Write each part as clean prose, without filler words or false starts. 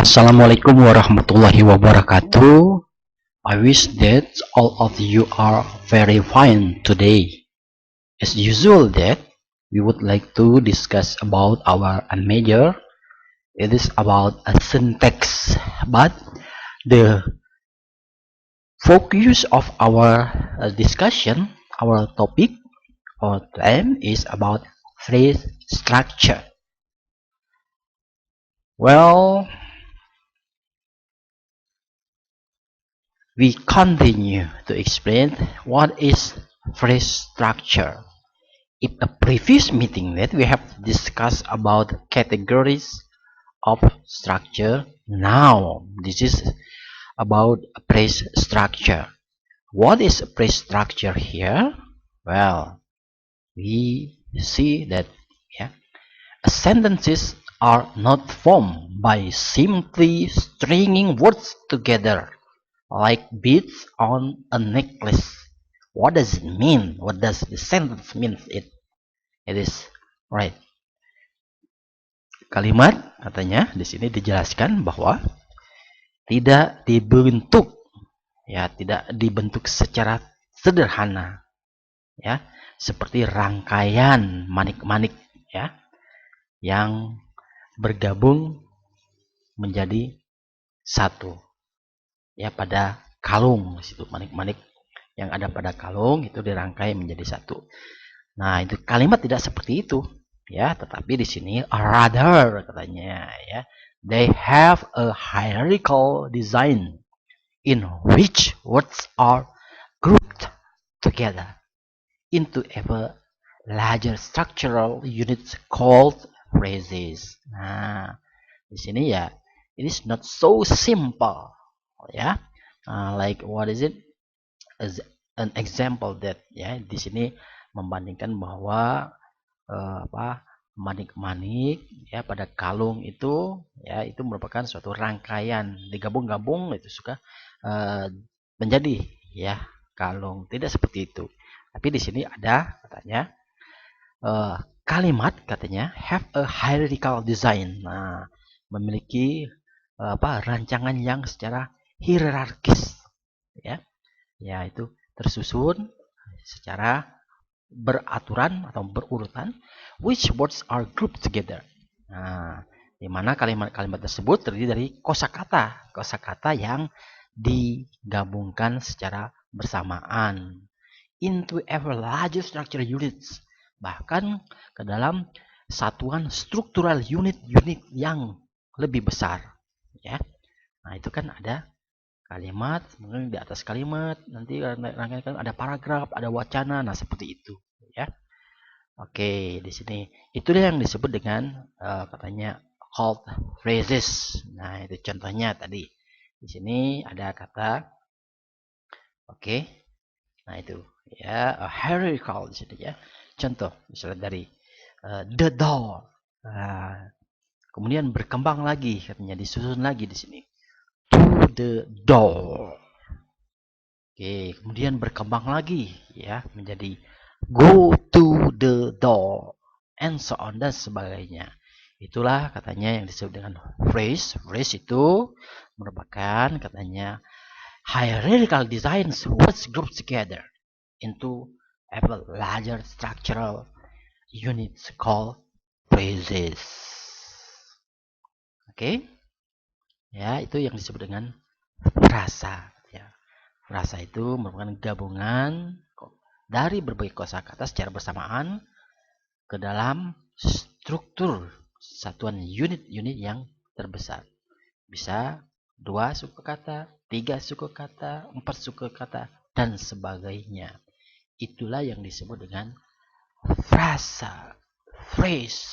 Assalamualaikum warahmatullahi wabarakatuh. I wish that all of you are very fine today. As usual that we would like to discuss about our major. It is about a syntax, but the focus of our discussion, our topic or theme is about phrase structure. Well, we continue to explain what is phrase structure. In a previous meeting that we have discussed about categories of structure, now this is about a phrase structure. What is a phrase structure here? Well, we see that yeah, sentences are not formed by simply stringing words together like beads on a necklace. What does it mean? What does the sentence mean? It is right. Kalimat katanya di sini dijelaskan bahwa tidak dibentuk, ya, tidak dibentuk secara sederhana, ya, seperti rangkaian manik-manik, ya, yang bergabung menjadi satu, ya, pada kalung. Di situ manik-manik yang ada pada kalung itu dirangkai menjadi satu. Nah, itu kalimat tidak seperti itu, ya, tetapi di sini rather katanya, ya, they have a hierarchical design in which words are grouped together into ever larger structural units called phrases. Nah, di sini ya, it is not so simple, ya. Like what is it? As an example that, ya, di sini membandingkan bahwa manik-manik, ya, pada kalung itu, ya, itu merupakan suatu rangkaian digabung-gabung itu suka menjadi, ya, kalung. Tidak seperti itu. Tapi di sini ada katanya kalimat katanya have a hierarchical design. Nah, memiliki rancangan yang secara hierarkis, ya. Ya, itu tersusun secara beraturan atau berurutan, which words are grouped together. Nah, di mana kalimat-kalimat tersebut terdiri dari kosakata yang digabungkan secara bersamaan into ever larger structure units, bahkan ke dalam satuan struktural unit-unit yang lebih besar, ya. Nah, itu kan ada kalimat, kemudian di atas kalimat nanti rangkaian ada paragraf, ada wacana, nah seperti itu, ya. Oke, di sini itulah yang disebut dengan katanya called phrases. Nah, itu contohnya tadi. Di sini ada kata oke. Nah, itu ya hierarchical di sini, ya. Contoh misalnya dari the door. Nah, kemudian berkembang lagi katanya, disusun lagi di sini to the door. Oke, kemudian berkembang lagi, ya, menjadi go to the door and so on dan sebagainya. Itulah katanya yang disebut dengan phrase. Phrase itu merupakan katanya hierarchical designs words grouped together into a larger structural units called phrases. Oke? Ya, itu yang disebut dengan frasa, ya. Frasa itu merupakan gabungan dari berbagai kosakata secara bersamaan ke dalam struktur satuan unit-unit yang terbesar. Bisa 2 suku kata, 3 suku kata, 4 suku kata, dan sebagainya. Itulah yang disebut dengan frasa, phrase.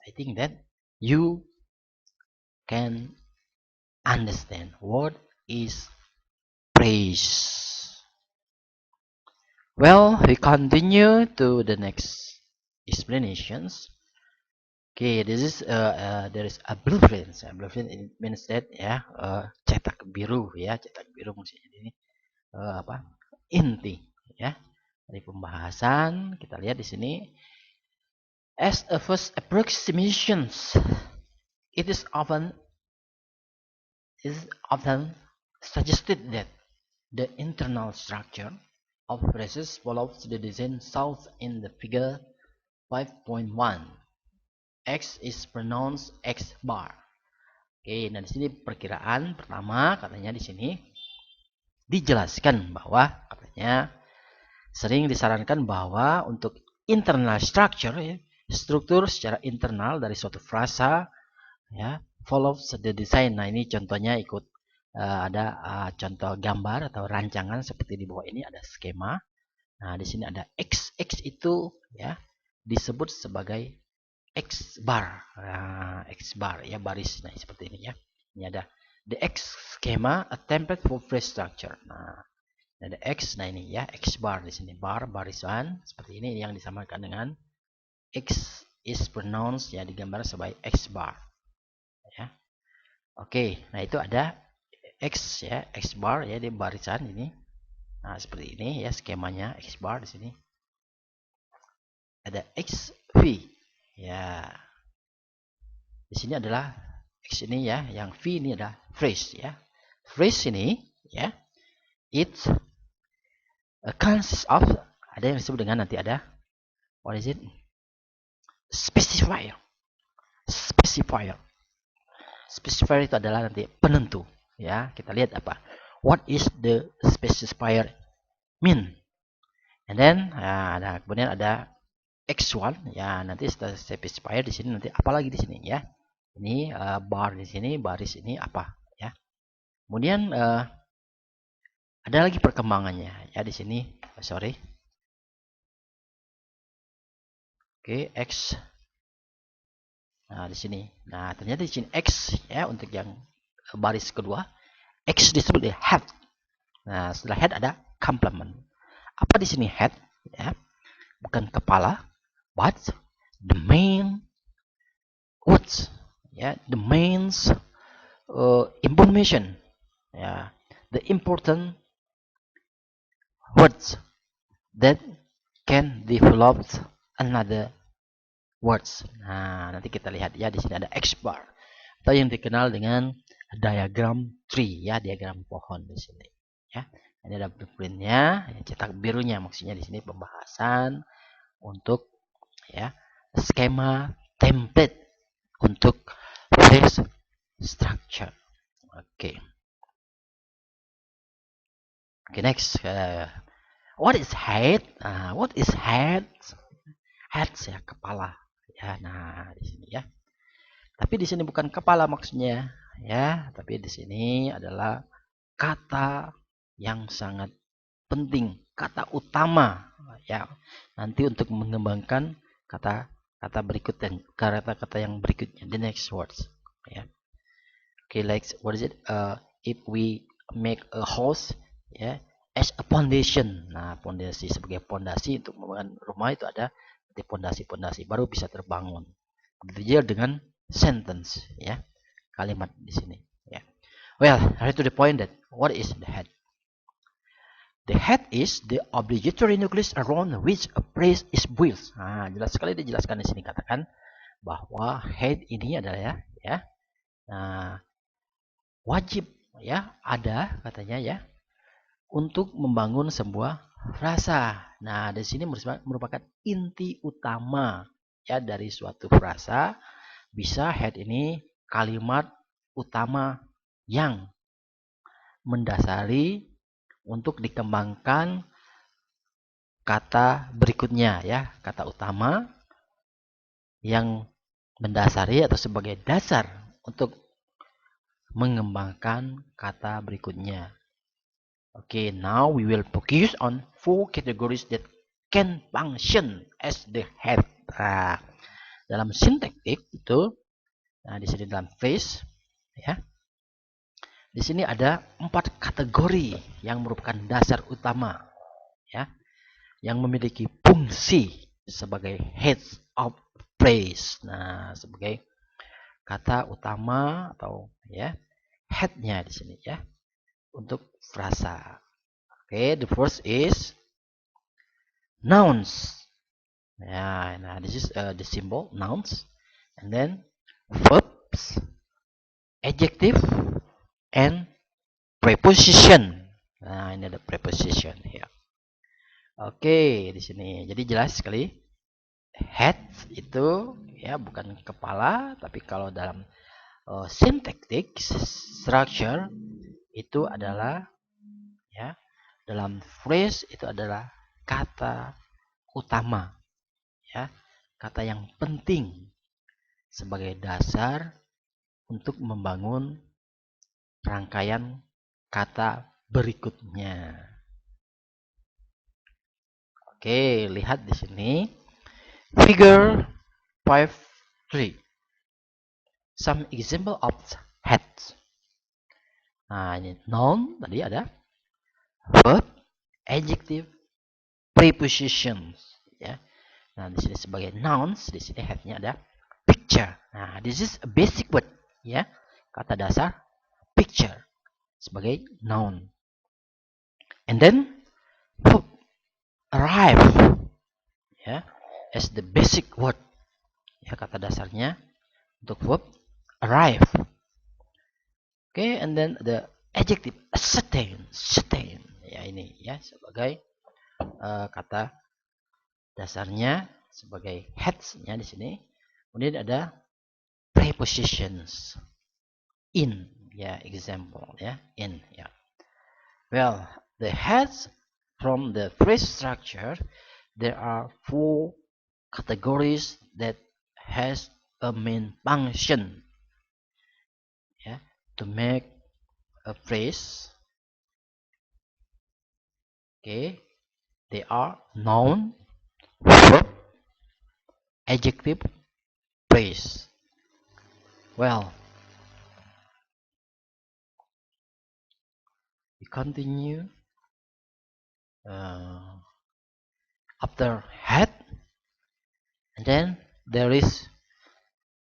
I think that you can understand what is phrase. Well, we continue to the next explanations. Okay, this is there is a blueprint. Blueprint it means that, ya, cetak biru, ya, cetak biru maksudnya ini inti, ya, dari pembahasan. Kita lihat di sini as a first approximations, it is often is often suggested that the internal structure of phrases follows the design shown in the figure 5.1. X is pronounced X bar. Oke, nah di sini perkiraan pertama katanya di sini dijelaskan bahwa katanya sering disarankan bahwa untuk internal structure, ya, struktur secara internal dari suatu frasa, ya, follows the design. Nah ini contohnya ikut ada contoh gambar atau rancangan seperti di bawah ini ada skema. Nah di sini ada X itu ya disebut sebagai X bar. Nah, X bar ya baris. Nah seperti ini ya. Ini ada the X schema, a template for phrase structure. Nah ada X, nah ini ya X bar di sini, bar barisan seperti ini yang disamakan dengan X is pronounced ya digambar sebagai X bar ya. Oke, nah itu ada X ya, X bar ya di barisan ini. Nah seperti ini ya skemanya X bar di sini. Ada XV ya. Di sini adalah X ini ya, yang V ini adalah phrase ya. Phrase ini ya, it consists of, ada yang disebut dengan nanti ada what is it, specifier. Specifier itu adalah nanti penentu ya. Kita lihat apa, what is the specifier mean, and then ada kemudian ada X1 ya, nanti setelah specifier di sini nanti apalagi di sini ya, ini bar di sini, baris ini apa ya. Kemudian ada lagi perkembangannya ya di sini, sorry. Oke, X. Nah, di sini. Nah, ternyata di sini X ya untuk yang baris kedua. X disebut head. Nah, setelah head ada complement. Apa di sini head ya? Bukan kepala, but the main words ya, the main information ya, the important words that can develop another words. Nah, nanti kita lihat ya di sini ada X bar atau yang dikenal dengan diagram tree ya, diagram pohon di sini ya. Ini ada blueprintnya, ya, cetak birunya maksudnya di sini pembahasan untuk ya skema template untuk phrase structure. Oke. Oke, next. What is head? What is head? Head ya kepala ya. Nah, di sini ya. Tapi di sini bukan kepala maksudnya ya, tapi di sini adalah kata yang sangat penting, kata utama ya. Nanti untuk mengembangkan kata berikut dan kata-kata yang berikutnya, the next words ya. Okay, like what is it? If we make a house ya, as a foundation. Nah, fondasi sebagai fondasi untuk membangun rumah itu ada di fondasi-fondasi baru bisa terbangun. Begitu juga dengan sentence ya, kalimat di sini ya. Well, right to the point that what is the head? The head is the obligatory nucleus around which a phrase is built. Nah, jelas sekali dijelaskan di sini, katakan bahwa head ini adalah ya, nah, wajib ya ada katanya ya untuk membangun sebuah frasa. Nah, di sini merupakan inti utama ya dari suatu frasa. Bisa head ini kalimat utama yang mendasari untuk dikembangkan kata berikutnya ya, kata utama yang mendasari atau sebagai dasar untuk mengembangkan kata berikutnya. Okay, now we will focus on 4 categories that can function as the head. Nah, dalam sintaktik itu, nah di sini dalam phrase ya, di sini ada 4 kategori yang merupakan dasar utama ya, yang memiliki fungsi sebagai head of phrase. Nah, sebagai kata utama atau ya headnya di sini ya untuk frasa. Okay, the first is nouns. Yeah, nah this is the symbol nouns, and then verbs, adjective, and preposition. Nah, ini ada preposition ya. Oke, di sini. Jadi jelas sekali head itu ya bukan kepala, tapi kalau dalam syntactic structure itu adalah ya dalam phrase itu adalah kata utama ya, kata yang penting sebagai dasar untuk membangun rangkaian kata berikutnya. Oke, lihat di sini figure 5.3. Some example of heads. Nah, ini noun tadi ada verb, adjective, prepositions ya. Nah, di sini sebagai nouns, di sini headnya ada picture. Nah, this is a basic word ya. Kata dasar picture sebagai noun. And then verb arrive ya as the basic word. Ya, kata dasarnya untuk verb arrive. Okay, and then the adjective certain. Ya ini ya sebagai kata dasarnya sebagai heads-nya di sini. Kemudian ada prepositions. In ya example ya in ya. Well, the heads from the phrase structure, there are 4 categories that has a main function ya to make a phrase. Okay, they are noun, verb, adjective, phrase. Well, we continue after head, and then there is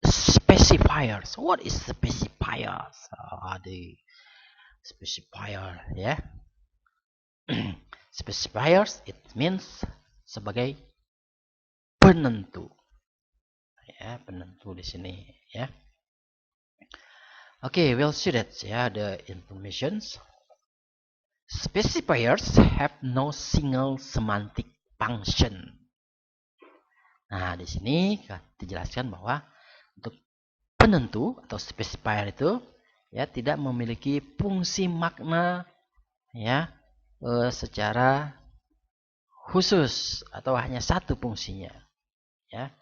specifiers. What is specifiers? The specifier ya. Specifiers it means sebagai penentu. Ya, penentu di sini ya. Okay, we'll see that ya the informations. Specifiers have no single semantic function. Nah, di sini dijelaskan bahwa untuk penentu atau specifier itu ya tidak memiliki fungsi makna ya secara khusus atau hanya satu fungsinya ya.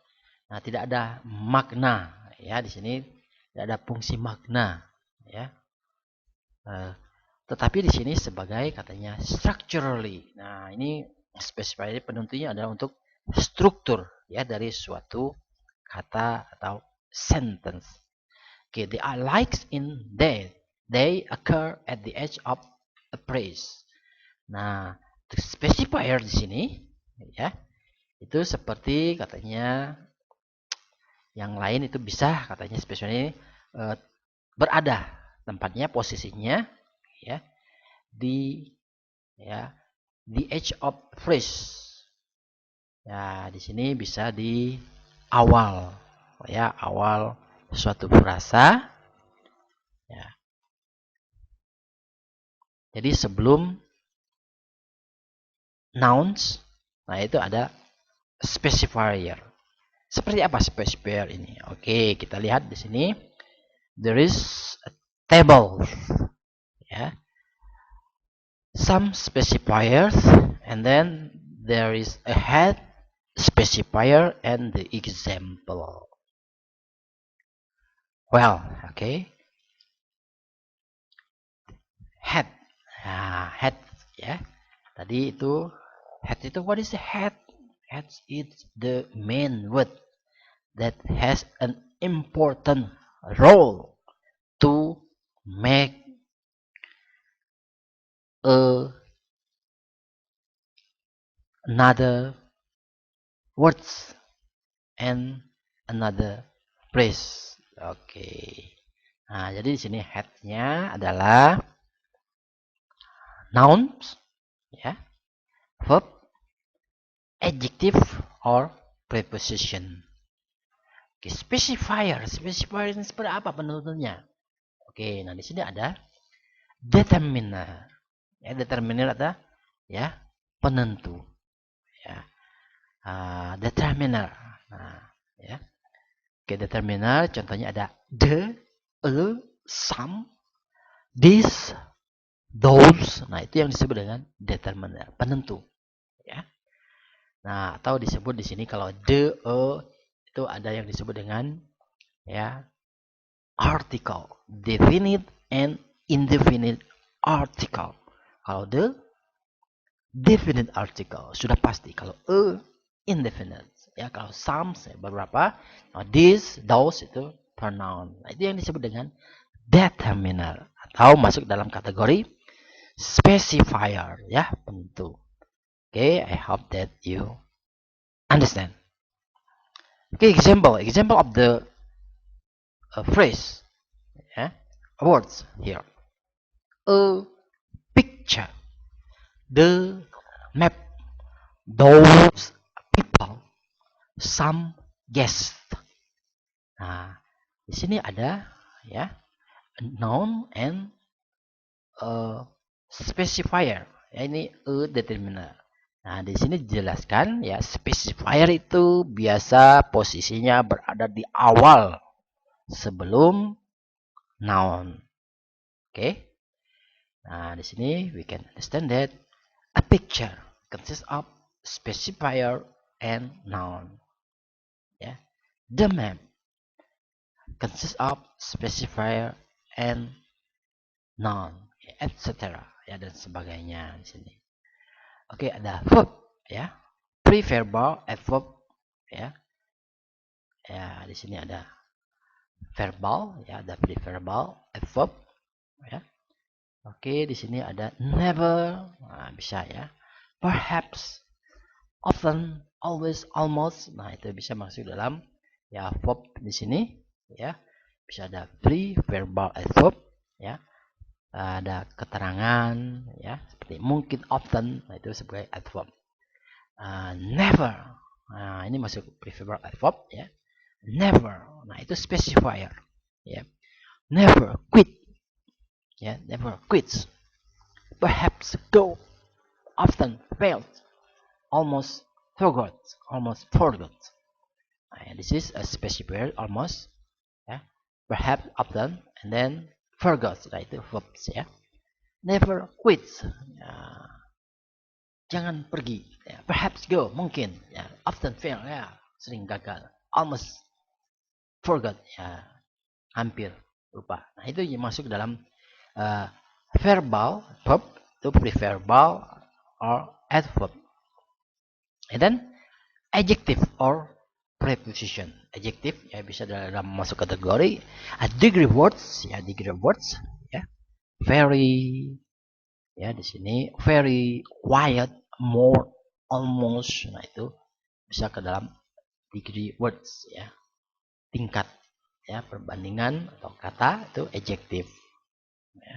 Nah, tidak ada makna ya di sini, tidak ada fungsi makna ya. Tetapi di sini sebagai katanya structurally. Nah, ini specifier penentunya adalah untuk struktur ya dari suatu kata atau sentence. Okay, they are like in they occur at the edge of a phrase. Nah, specifier di sini ya itu seperti katanya yang lain itu bisa katanya specifier ini berada tempatnya posisinya ya di edge of phrase. Ya, di sini bisa di awal ya, awal suatu frasa ya. Jadi sebelum nouns, nah itu ada specifier. Seperti apa specifier ini? Oke, kita lihat di sini. There is a table ya. Some specifiers and then there is a head specifier and the example. Well, okay. Head. Nah, head ya. Tadi itu head itu what is the head? Head is the main word that has an important role to make another words and another phrase. Oke. Nah, jadi di sini head-nya adalah nouns ya, verb, adjective or preposition. Oke, specifier ini seperti apa penentunya? Oke, nah di sini ada determiner. Ya, determiner ada ya penentu. Ya, determiner. Nah, ya. Oke, determiner contohnya ada the, a, some, this, those. Nah, itu yang disebut dengan determiner, penentu. Ya. Nah, atau disebut di sini kalau the, a itu ada yang disebut dengan ya article, definite and indefinite article. Kalau the definite article sudah pasti, kalau a indefinite. Ya, kalau some beberapa, nah, this, those itu pronoun. Nah, itu yang disebut dengan determiner atau masuk dalam kategori specifier ya, penentu. Okay, I hope that you understand. Okay, example of the phrase, yeah, words here. A picture, the map, those people, some guests. Nah, di sini ada ya noun and specifier. Ya, ini a determiner. Nah, di sini dijelaskan ya specifier itu biasa posisinya berada di awal sebelum noun. Oke. Nah, di sini we can understand that a picture consists of specifier and noun. Ya. The map consists of specifier and noun, etc. Ya, dan sebagainya di sini. Oke, ada verb ya. Preverbal adverb ya. Ya, di sini ada verbal ya, ada preverbal adverb ya. Oke, di sini ada never, nah, bisa ya. Perhaps, often, always, almost. Nah, itu bisa masuk dalam ya verb di sini ya. Bisa ada preverbal adverb ya. Ada keterangan ya, seperti mungkin, often. Nah, itu sebagai adverb. Never. Nah, ini masuk preverbal adverb ya. Never. Nah, itu specifier ya. Never quit. Ya, never quits. Perhaps go. Often failed. Almost forgot. Almost forgot. Nah, this is a specifier almost ya. Perhaps, often, and then forgot. Nah, itu verbs ya. Never quits. Ya, jangan pergi ya. Perhaps go, mungkin ya. Often fail ya, sering gagal. Almost forgot ya, hampir lupa. Nah, itu yang masuk dalam verbal verb, itu preverbal or adverb. And then adjective or preposition. Adjective ya bisa dalam masuk kategori degree words ya, degree words ya. Very ya, di sini very, quiet, more, almost. Nah, itu bisa ke dalam degree words ya, tingkat ya, perbandingan atau kata itu adjective ya.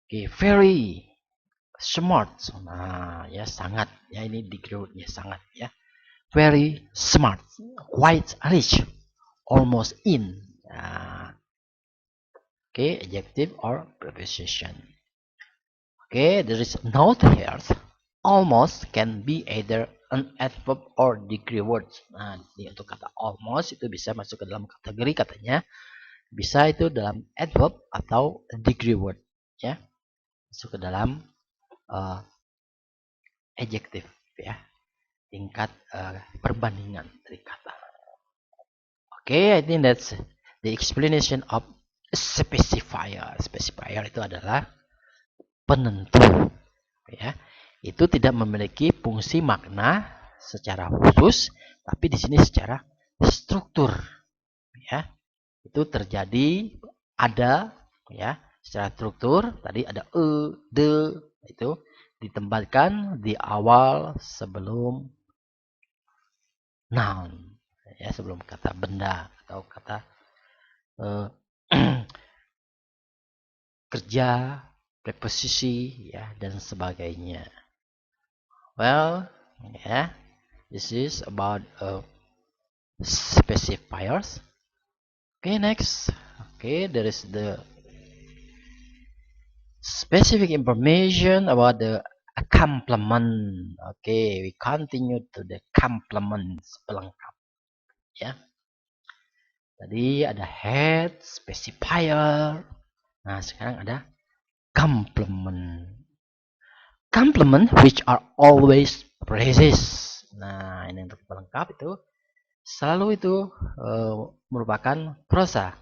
Oke, very smart. Nah, ya sangat ya, ini degree wordnya sangat ya. Very smart, quite rich, almost in. Nah, oke, adjective or preposition. Okay, there is note here. Almost can be either an adverb or degree words. Nah, ini untuk kata almost itu bisa masuk ke dalam kategori katanya. Bisa itu dalam adverb atau degree word. Ya, masuk ke dalam adjective ya. Tingkat perbandingan dari kata. Okay, I think that's the explanation of specifier. Specifier itu adalah penentu ya. Itu tidak memiliki fungsi makna secara khusus, tapi di sini secara struktur ya. Itu terjadi ada ya, secara struktur tadi ada the itu ditempatkan di awal sebelum noun ya, sebelum kata benda atau kata kerja, preposisi ya, dan sebagainya. Well, yeah, this is about specifiers. Okay, next. Okay, there is the specific information about the complement. Okay, we continue to the complements, pelengkap ya. Tadi ada head, specifier. Nah, sekarang ada complement. Complement which are always phrases. Nah, ini untuk pelengkap itu selalu itu merupakan frasa.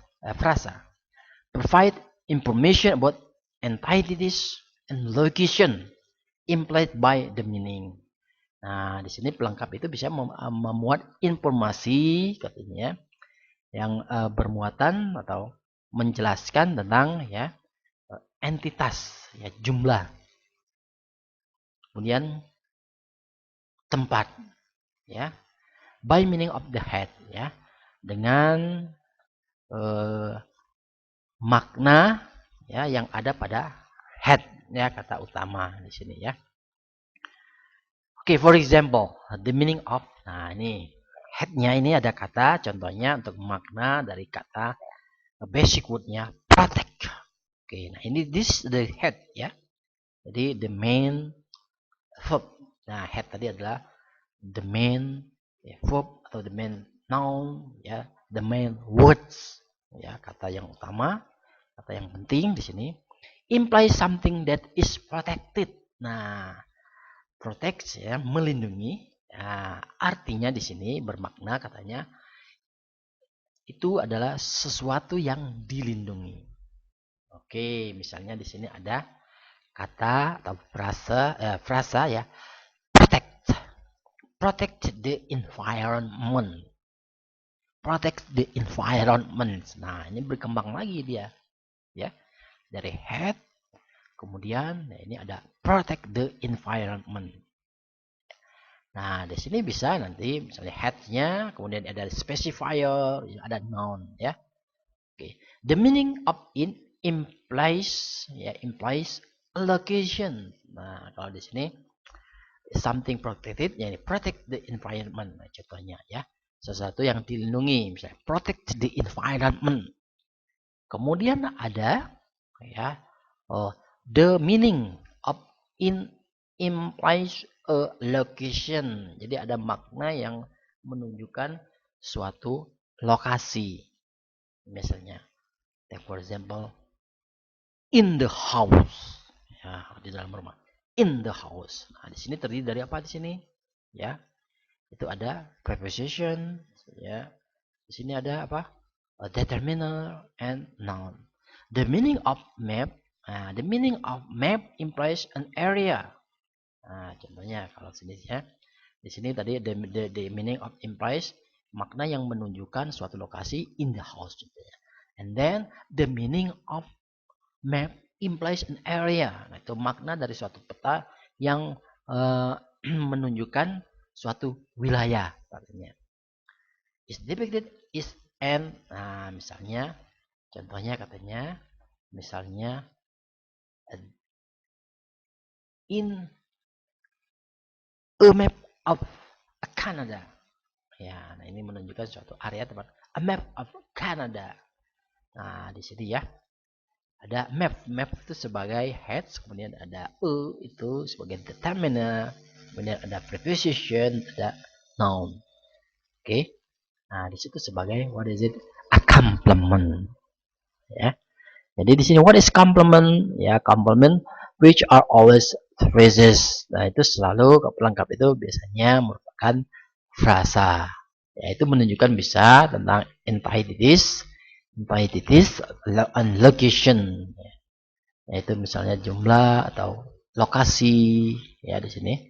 Provide information about entities and location implied by the meaning. Nah, di sini pelengkap itu bisa memuat informasi katanya yang bermuatan atau menjelaskan tentang ya entitas, ya jumlah, kemudian tempat, ya by meaning of the head, ya dengan makna ya yang ada pada head, ya kata utama di sini ya. Oke, for example, the meaning of, nah ini headnya ini ada kata, contohnya untuk makna dari kata basic wordnya protect. Oke, nah ini this the head ya. Jadi the main verb. Nah, head tadi adalah the main verb atau the main noun ya, the main words ya, kata yang utama, kata yang penting di sini. Imply something that is protected. Nah, protect ya, melindungi. Nah, artinya di sini bermakna katanya itu adalah sesuatu yang dilindungi. Oke, misalnya di sini ada kata atau frasa ya, protect the environment. Protect the environment. Nah, ini berkembang lagi dia ya, dari head kemudian nah ini ada protect the environment. Nah, di sini bisa nanti misalnya headnya, kemudian ada specifier, ada noun ya. Oke. The meaning of it implies a location. Nah, kalau di sini something protected, yani protect the environment. Nah, contohnya ya, sesuatu yang dilindungi, misalnya protect the environment. Kemudian ada ya, the meaning of in implies a location. Jadi ada makna yang menunjukkan suatu lokasi. Misalnya, take for example, in the house. Ya, di dalam rumah. In the house. Nah, di sini terdiri dari apa di sini? Ya, itu ada preposition. Ya, di sini ada apa? A determiner and noun. The meaning of map. The meaning of map implies an area. Nah, contohnya kalau sini ya, di sini tadi the meaning of implies makna yang menunjukkan suatu lokasi in the house. Contohnya. And then the meaning of map implies an area. Nah, itu makna dari suatu peta yang menunjukkan suatu wilayah. Artinya is depicted is an. Nah, misalnya contohnya katanya, misalnya in a map of Canada. Ya, nah ini menunjukkan suatu area tempat. A map of Canada. Nah, di sini ya. Ada map. Map itu sebagai heads, kemudian ada itu sebagai determiner, kemudian ada preposition, ada noun. Oke. Nah, di situ sebagai what is it? A complement. Ya. Jadi di sini what is complement? Ya, complement which are always phrases. Nah, itu selalu pelengkap itu biasanya merupakan frasa. Ya, itu menunjukkan bisa tentang entities and location. Yaitu misalnya jumlah atau lokasi ya di sini.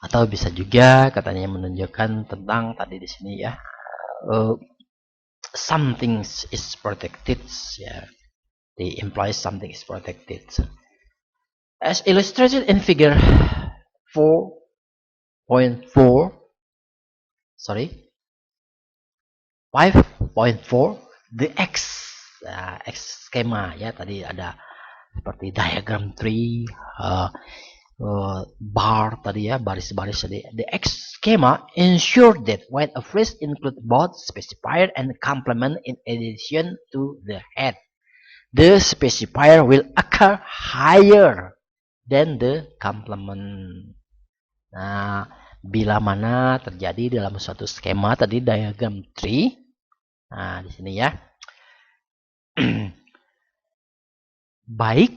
Atau bisa juga katanya menunjukkan tentang tadi di sini ya. Something is protected ya. They imply something is protected. As illustrated in figure 4.4, sorry, 5.4, the X, X skema ya, tadi ada seperti diagram tree, bar tadi ya, baris-baris tadi. The X schema ensure that when a phrase include both specifier and complement in addition to the head. the specifier will occur higher than the complement. Nah, bila mana terjadi dalam suatu skema tadi diagram tree. Nah, di sini ya. Baik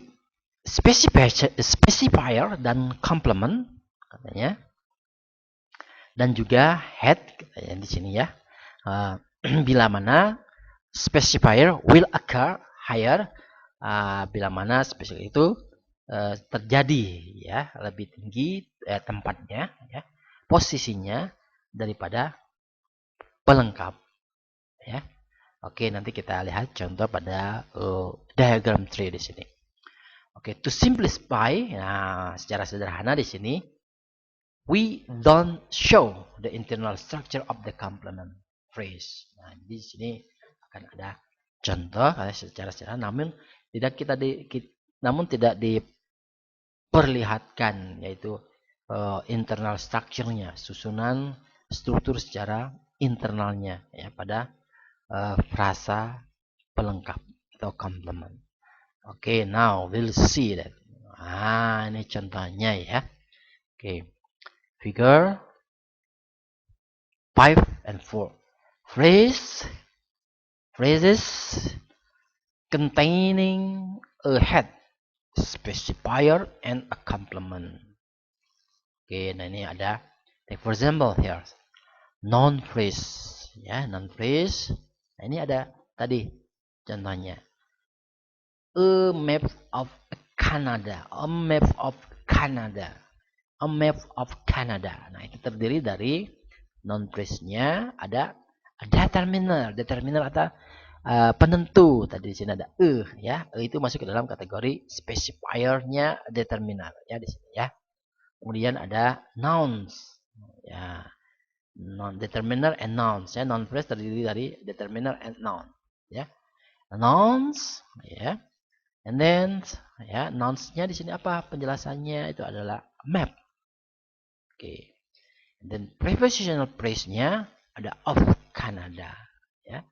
specifier dan complement katanya. Dan juga head katanya di sini ya. Bila mana specifier will occur higher, bila mana specifier itu terjadi ya lebih tinggi tempatnya ya, posisinya daripada pelengkap ya. Oke, nanti kita lihat contoh pada diagram tree di sini. Oke, to simplify, nah secara sederhana di sini we don't show the internal structure of the complement phrase. Nah, di sini akan ada contoh secara sederhana, namun tidak diperlihatkan yaitu internal structure-nya, susunan struktur secara internalnya ya pada frasa pelengkap atau complement. Oke, now we'll see that. Ini contohnya ya. Oke, figure 5 and 4. Phrases containing a head, specifier, and a complement. Oke, nah ini ada. Take for example here, noun phrase. Ya, noun phrase. Nah ini ada tadi contohnya. A map of Canada. A map of Canada. A map of Canada. Nah, itu terdiri dari noun phrase-nya ada determiner. Determiner atau penentu. Tadi di sini ada ya. Itu masuk ke dalam kategori specifier-nya determiner ya di sini ya. Kemudian ada nouns. Ya. Non determiner and nouns ya. Noun phrase terdiri dari determiner and noun ya. Nouns ya. And then ya, nouns-nya di sini apa? Penjelasannya itu adalah map. Oke. And then prepositional phrase-nya ada of Canada, ya.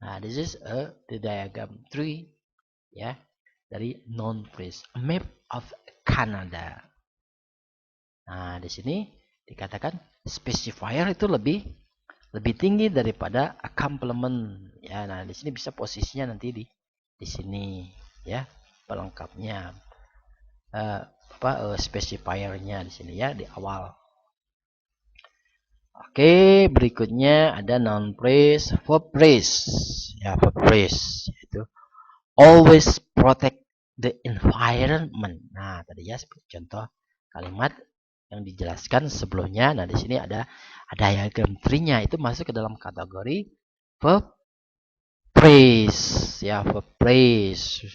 Nah, this is the diagram tree ya dari noun phrase, a map of Canada. Nah, di sini dikatakan specifier itu lebih tinggi daripada a complement ya. Nah, di sini bisa posisinya nanti di sini ya, pelengkapnya specifier-nya di sini ya di awal. Oke, berikutnya ada noun phrase, verb phrase. Ya, verb phrase itu always protect the environment. Nah, tadi ya seperti contoh kalimat yang dijelaskan sebelumnya. Nah, di sini ada diagram tree-nya itu masuk ke dalam kategori verb phrase. Ya, verb phrase.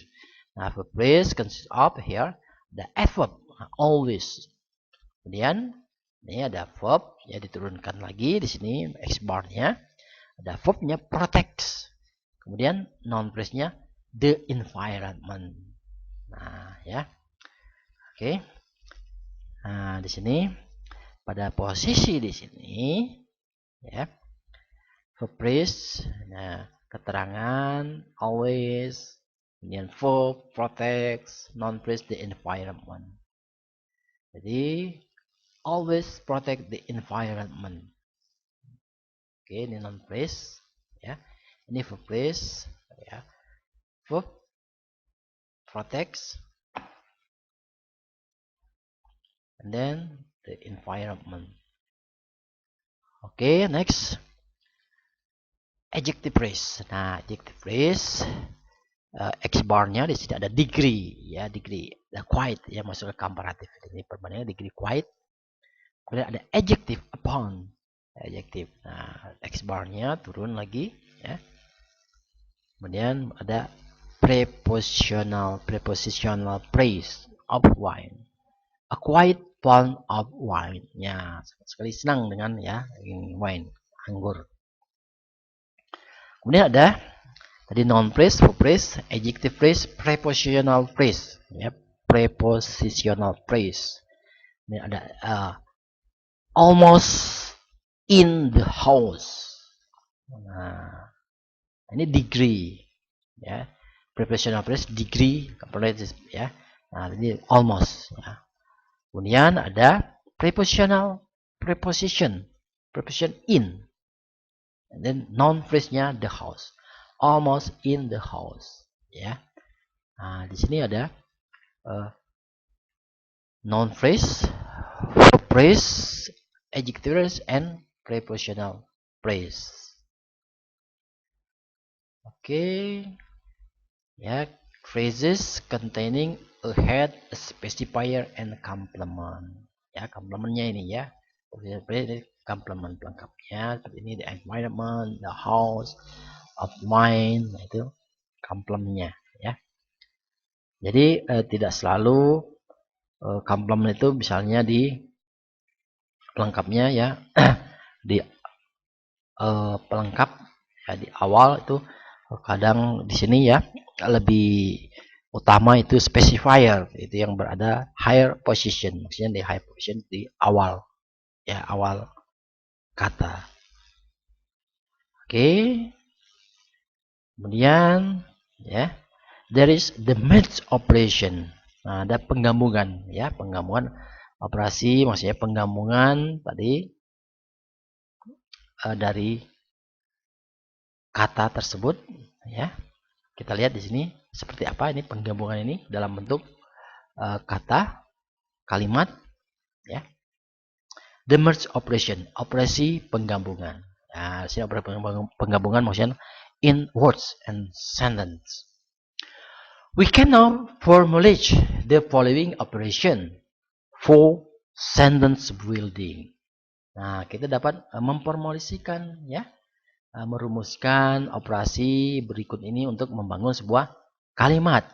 Nah, verb phrase consists of here the adverb always. Kemudian ini ada verb ya diturunkan lagi di sini X bar-nya. Ada verbnya protects. Kemudian noun phrase-nya the environment. Nah, ya. Oke. Nah, di sini pada posisi di sini ya. Verb phrase, nah, keterangan always, kemudian verb protects, noun phrase the environment. Jadi always protect the environment. Oke, ini noun phrase ya. Ini verb phrase ya. Verb protects and then the environment. Oke, next. Adjective phrase. Nah, adjective phrase X bar-nya di sini ada degree ya, degree. Ada quite ya masuk ke comparatif. Ini perbandingan degree quite. Kemudian ada adjective upon. Adjective. Nah, X bar-nya turun lagi ya. Kemudian ada prepositional phrase of wine. A quiet fond of wine. Ya, sekali senang dengan ya wine, anggur. Kemudian ada tadi noun phrase, verb phrase, adjective phrase, prepositional phrase. Ya, prepositional phrase. Ini ada almost in the house. Nah, ini degree. Ya, prepositional phrase degree comparative ya. Nah, ini almost ya. Kemudian ada preposition in, and then noun phrase-nya the house, almost in the house ya. Nah, di sini ada noun phrase, verb phrase, adjectives, and prepositional phrase. Oke, ya, phrases containing a head, a specifier, and a complement. Ya, complementnya ini ya, complement pelengkapnya seperti ini, the environment, the house, of mind, nah itu complementnya ya. Jadi tidak selalu complement itu misalnya di pelengkapnya ya di pelengkap ya di awal itu kadang di sini ya lebih utama itu specifier, itu yang berada higher position, maksudnya di high position di awal ya, awal kata. Oke, kemudian ya there is the merge operation. Nah, ada penggabungan ya, penggabungan operasi, maksudnya penggabungan tadi dari kata tersebut ya. Kita lihat di sini seperti apa ini penggabungan ini dalam bentuk kata, kalimat ya. The merge operation, operasi penggabungan. Nah, sini operasi penggabungan maksudnya in words and sentence. We can now formulate the following operation for sentence building. Nah, kita dapat memformulasikan ya, merumuskan operasi berikut ini untuk membangun sebuah kalimat.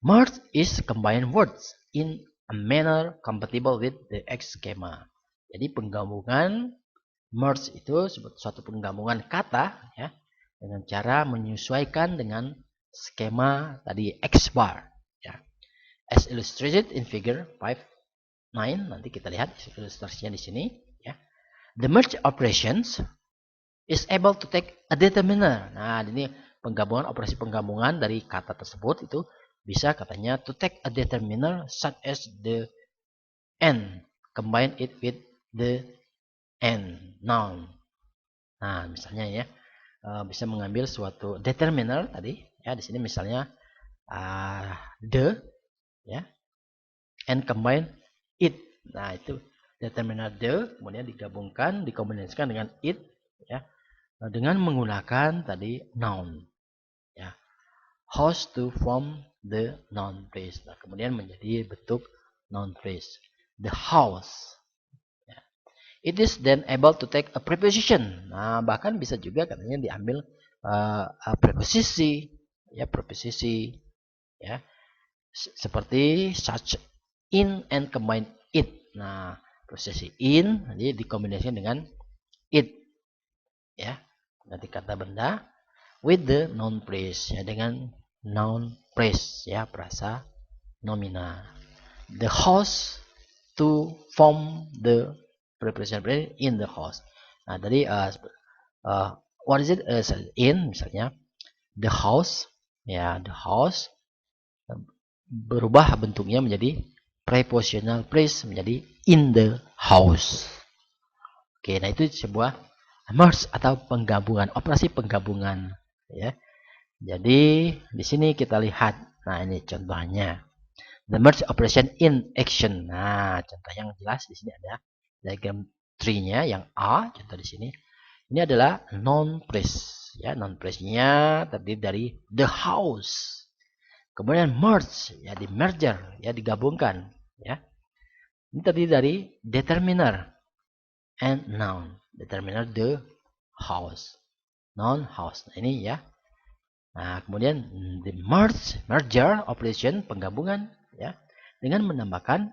Merge is combine words in a manner compatible with the X schema. Jadi penggabungan merge itu suatu penggabungan kata ya dengan cara menyesuaikan dengan skema tadi X bar ya. As illustrated in figure 5.9, nanti kita lihat ilustrasinya di sini ya. The merge operations is able to take a determiner. Nah, ini penggabungan, operasi penggabungan dari kata tersebut itu bisa katanya to take a determiner such as the and combine it with the and noun. Nah, misalnya ya bisa mengambil suatu determiner tadi ya, di sini misalnya the ya and combine it. Nah, itu determiner the kemudian digabungkan, dikombinasikan dengan it ya, dengan menggunakan tadi noun ya. House to form the noun phrase. Nah, kemudian menjadi bentuk noun phrase. The house. Ya. It is then able to take a preposition. Nah, bahkan bisa juga katanya diambil preposisi, ya preposisi, ya seperti such, in, and combine it. Nah, preposisi in jadi dikombinasikan dengan it, ya nanti kata benda with the noun phrase ya, dengan noun phrase ya, frasa nomina. The house to form the preposition phrase in the house. Nah, tadi what is it in misalnya the house ya, the house berubah bentuknya menjadi prepositional phrase menjadi in the house. Oke, nah itu sebuah merge atau penggabungan, operasi penggabungan ya. Jadi di sini kita lihat, nah ini contohnya the merge operation in action. Nah, contoh yang jelas di sini ada diagram tree-nya yang A, contoh di sini. Ini adalah noun phrase ya, noun phrase-nya terdiri dari the house. Kemudian merge ya, di merger ya, digabungkan ya. Ini terdiri dari determiner and noun. Determiner the house, noun house. Nah, ini ya. Nah, kemudian the merger operation penggabungan ya dengan menambahkan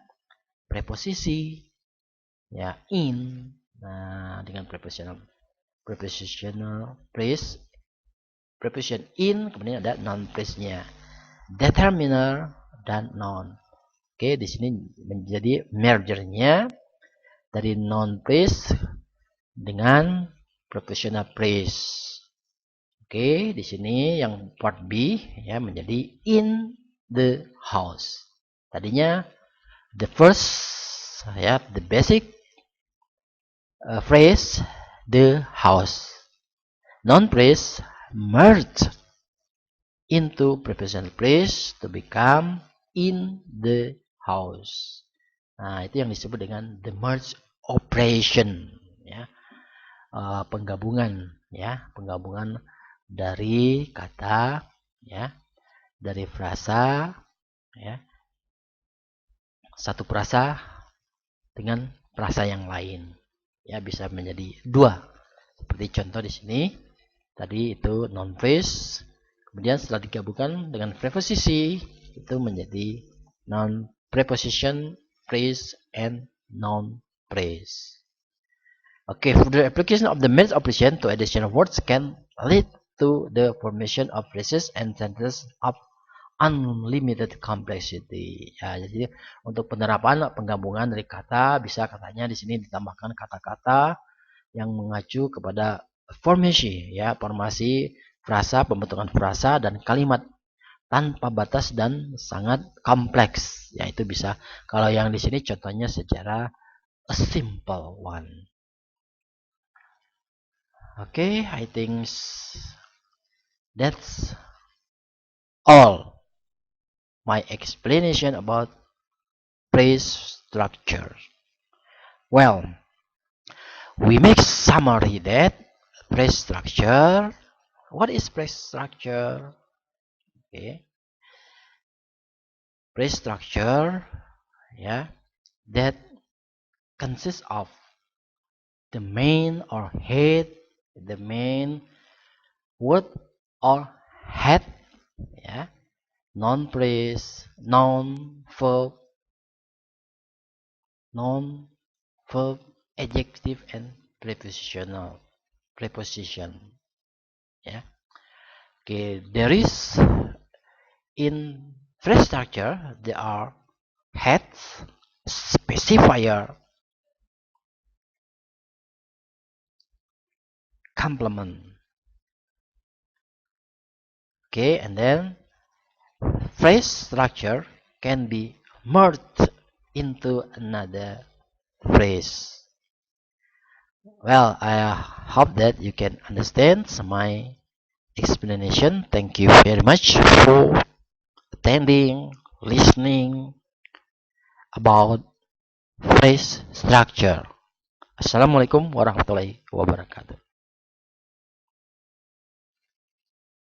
preposisi ya in. Nah, dengan prepositional phrase, preposition in, kemudian ada noun phrase-nya, determiner dan noun. Oke, di sini menjadi mergernya dari noun phrase dengan prepositional phrase. Oke, di sini yang part B ya menjadi in the house. Tadinya the first ya the basic phrase the house. Noun phrase merge into prepositional phrase to become in the house. Nah, itu yang disebut dengan the merge operation ya. Penggabungan ya, penggabungan dari kata ya, dari frasa ya, satu frasa dengan frasa yang lain ya, bisa menjadi dua seperti contoh di sini tadi itu noun phrase, kemudian setelah digabungkan dengan preposisi itu menjadi noun preposition phrase and noun phrase. Okay, further application of the merge operation to additional words can lead to the formation of phrases and sentences of unlimited complexity. Ya, jadi untuk penerapan penggabungan dari kata bisa katanya di sini ditambahkan kata-kata yang mengacu kepada formasi ya, formasi frasa, pembentukan frasa dan kalimat tanpa batas dan sangat kompleks. Ya, itu bisa. Kalau yang di sini contohnya secara a simple one. Okay, I think that's all my explanation about phrase structure. Well, we make summary that phrase structure. What is phrase structure? Okay, phrase structure, yeah, that consists of the main or head, the main word or head, yeah, noun phrase, noun, verb, adjective, and preposition. Yeah. Okay, there is in phrase structure there are heads, specifier, complement. Okay, and then phrase structure can be merged into another phrase. Well, I hope that you can understand my explanation. Thank you very much for attending, listening about phrase structure. Assalamualaikum warahmatullahi wabarakatuh.